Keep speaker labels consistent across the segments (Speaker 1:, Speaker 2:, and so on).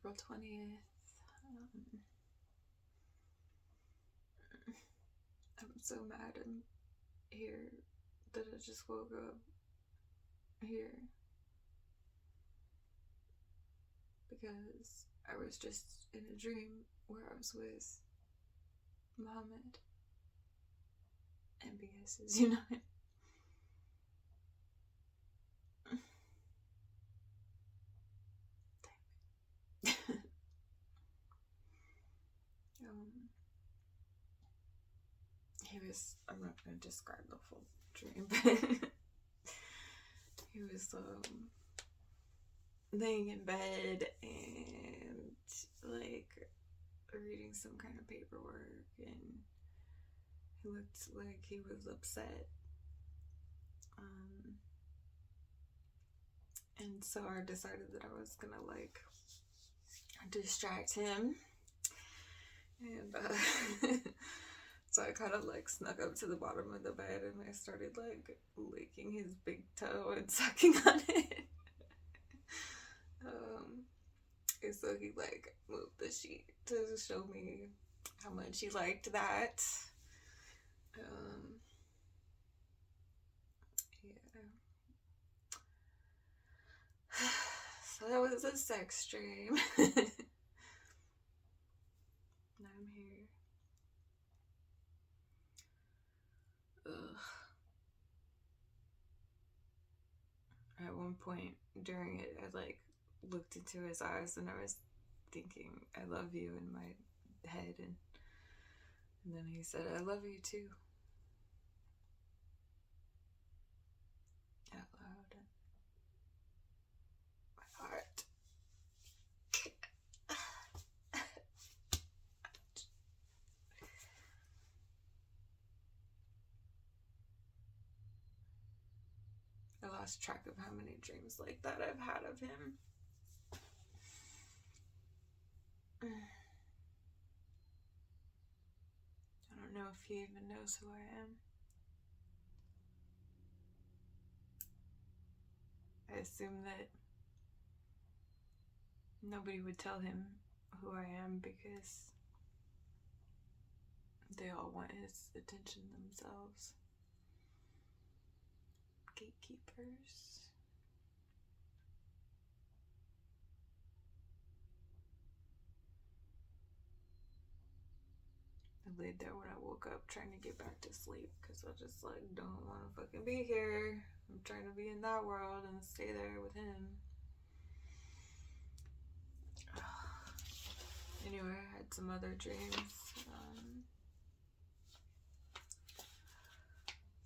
Speaker 1: April 20th. I'm so mad I'm here that I just woke up here because I was just in a dream where I was with Muhammad and BS's Unite. I'm not going to describe the full dream, but he was laying in bed and like reading some kind of paperwork, and he looked like he was upset. And so I decided that I was gonna like distract him, and so I kind of like snuck up to the bottom of the bed and I started like licking his big toe and sucking on it. And so he like moved the sheet to show me how much he liked that. Yeah. So that was a sex dream. Now I'm here. Ugh. At one point during it, I like looked into his eyes and I was thinking, I love you in my head, and then he said, I love you too. Out loud. My heart. I lost track of how many dreams like that I've had of him. I don't know if he even knows who I am. I assume that nobody would tell him who I am because they all want his attention themselves. Gatekeepers. I laid there when I woke up trying to get back to sleep because I just like don't want to fucking be here. I'm trying to be in that world and stay there with him. Anyway, I had some other dreams.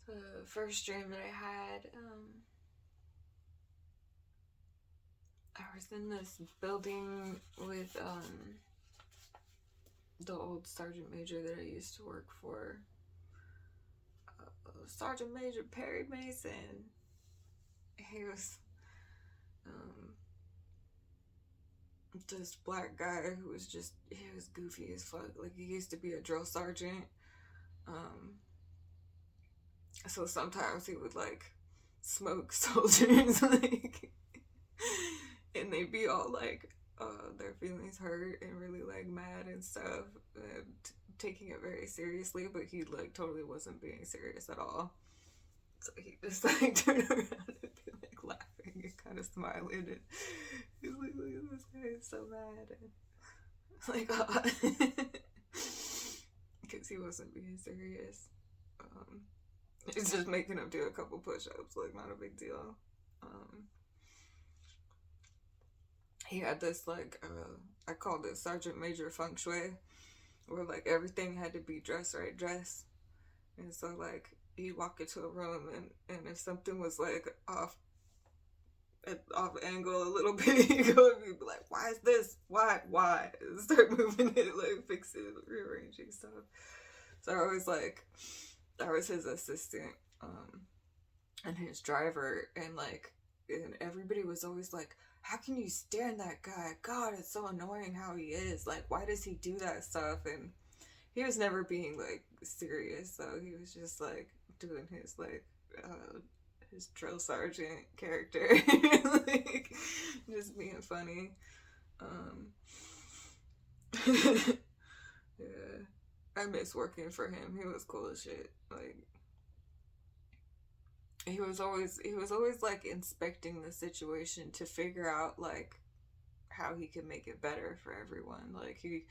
Speaker 1: The first dream that I had, I was in this building with the old Sergeant Major that I used to work for, Sergeant Major Perry Mason. He was this black guy who was just, he was goofy as fuck. Like, he used to be a drill sergeant. So sometimes he would like smoke soldiers, like, and they'd be all like, their feelings hurt and really like mad and stuff, and taking it very seriously, but he like totally wasn't being serious at all. So he just like turned around and be like laughing and kind of smiling, and he's like, look at this guy, he's so mad, and like, because he wasn't being serious. He's just making him do a couple push-ups, like not a big deal. He had this like, I called it Sergeant Major Feng Shui, where like everything had to be dress right dress. And so like he'd walk into a room, and if something was like off angle a little bit, he'd go and he'd be like, why is this? Why? And start moving it, like fixing it, rearranging stuff. So I was his assistant, and his driver, and everybody was always like, how can you stand that guy? God, it's so annoying how he is. Like, why does he do that stuff? And he was never being like serious, so he was just like doing his his drill sergeant character, like just being funny. Um, yeah, I miss working for him. He was cool as shit. Like he was always like inspecting the situation to figure out like how he could make it better for everyone. Like he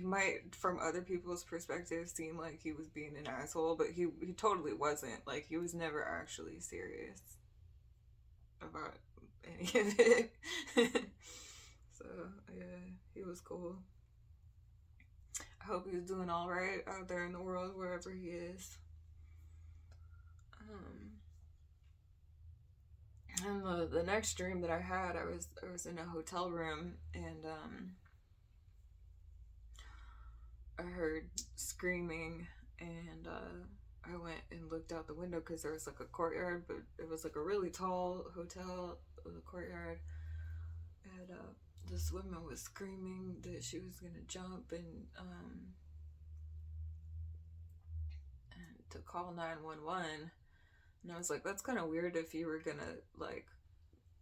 Speaker 1: might from other people's perspective seem like he was being an asshole, but he totally wasn't. Like he was never actually serious about any of it. So yeah, he was cool. I hope he's doing all right out there in the world wherever he is. Um, and the next dream that I had, I was in a hotel room and I heard screaming and I went and looked out the window because there was like a courtyard, but it was like a really tall hotel with a courtyard. And this woman was screaming that she was gonna jump and to call 911. And I was like, that's kind of weird if you were gonna like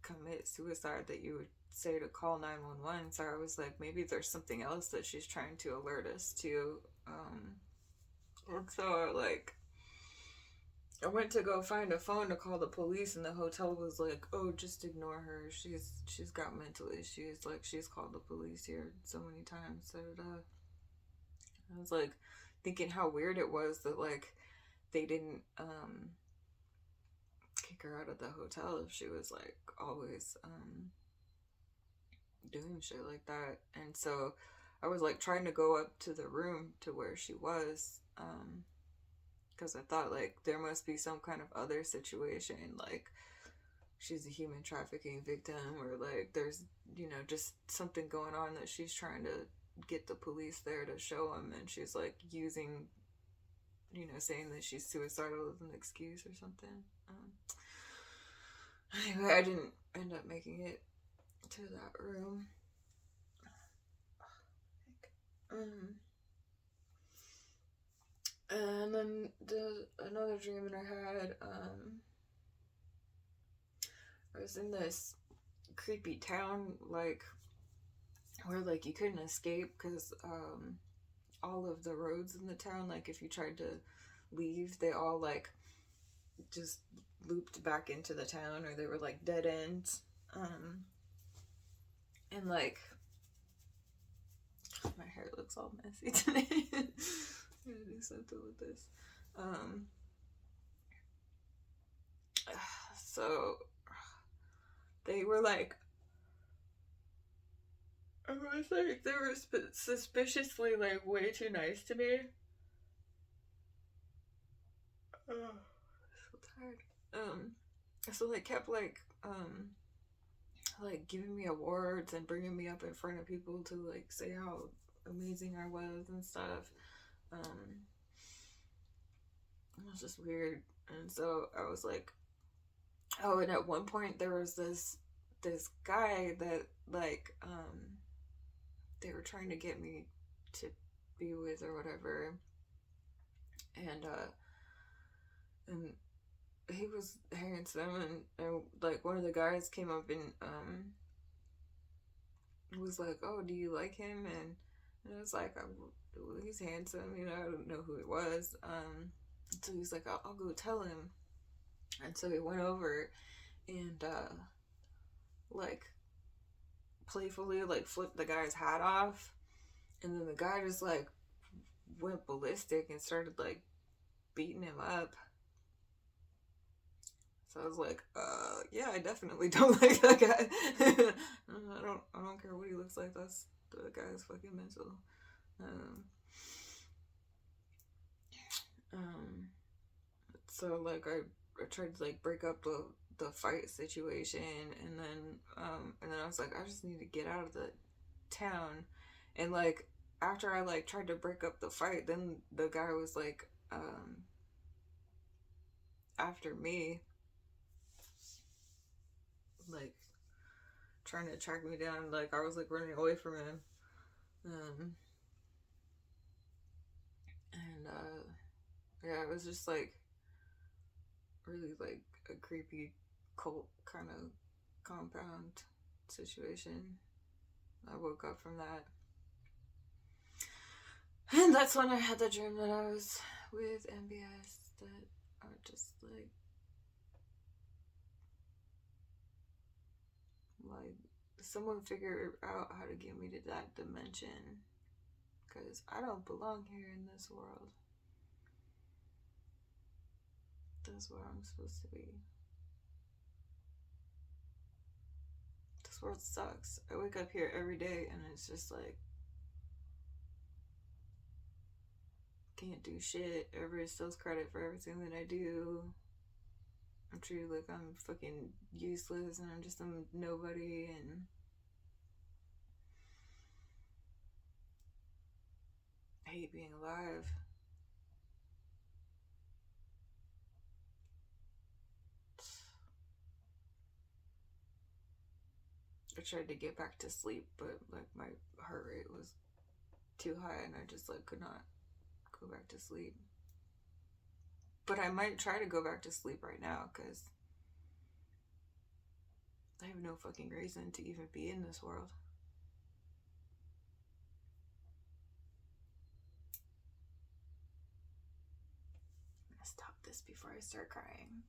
Speaker 1: commit suicide that you would say to call 911. So I was like, maybe there's something else that she's trying to alert us to. And so like I went to go find a phone to call the police, and the hotel was like, "Oh, just ignore her. She's got mental issues. Like she's called the police here so many times." So I was like thinking how weird it was that like they didn't kick her out of the hotel if she was like always doing shit like that. And so I was like trying to go up to the room to where she was because I thought like there must be some kind of other situation, like she's a human trafficking victim, or like there's just something going on that she's trying to get the police there to show them, and she's like using saying that she's suicidal as an excuse or something. Anyway, I didn't end up making it to that room. Um, and then another dream that I had, I was in this creepy town, like where like you couldn't escape because all of the roads in the town, like if you tried to leave, they all like just looped back into the town, or they were like dead ends. And like my hair looks all messy today. I'm gonna do something with this. So they were like, I was like, they were suspiciously like way too nice to me. Oh, so tired. So they kept like giving me awards and bringing me up in front of people to like say how amazing I was and stuff. It was just weird. And so I was like, oh, and at one point there was this guy that like they were trying to get me to be with or whatever, and he was handsome, and like one of the guys came up and was like, oh, do you like him? And I was like, he's handsome, I don't know who it was. So he's like, I'll go tell him. And so he went over and like playfully like flipped the guy's hat off, and then the guy just like went ballistic and started like beating him up. So I was like, yeah, I definitely don't like that guy. I don't care what he looks like. That's the guy's fucking mental. Um, so like I tried to like break up the fight situation, and then I was like, I just need to get out of the town, and like after I like tried to break up the fight, then the guy was like after me, like trying to track me down. Like I was like running away from him, um, and yeah, it was just like really like a creepy cult kind of compound situation. I woke up from that. And that's when I had the dream that I was with MBS that are just like someone figure out how to get me to that dimension, because I don't belong here in this world. That's where I'm supposed to be. This world sucks. I wake up here every day and it's just like, can't do shit. Everybody steals credit for everything that I do. I'm treated like I'm fucking useless and I'm just a nobody, and I hate being alive. I tried to get back to sleep, but like my heart rate was too high and I just like could not go back to sleep. But I might try to go back to sleep right now because I have no fucking reason to even be in this world. I'm gonna stop this before I start crying.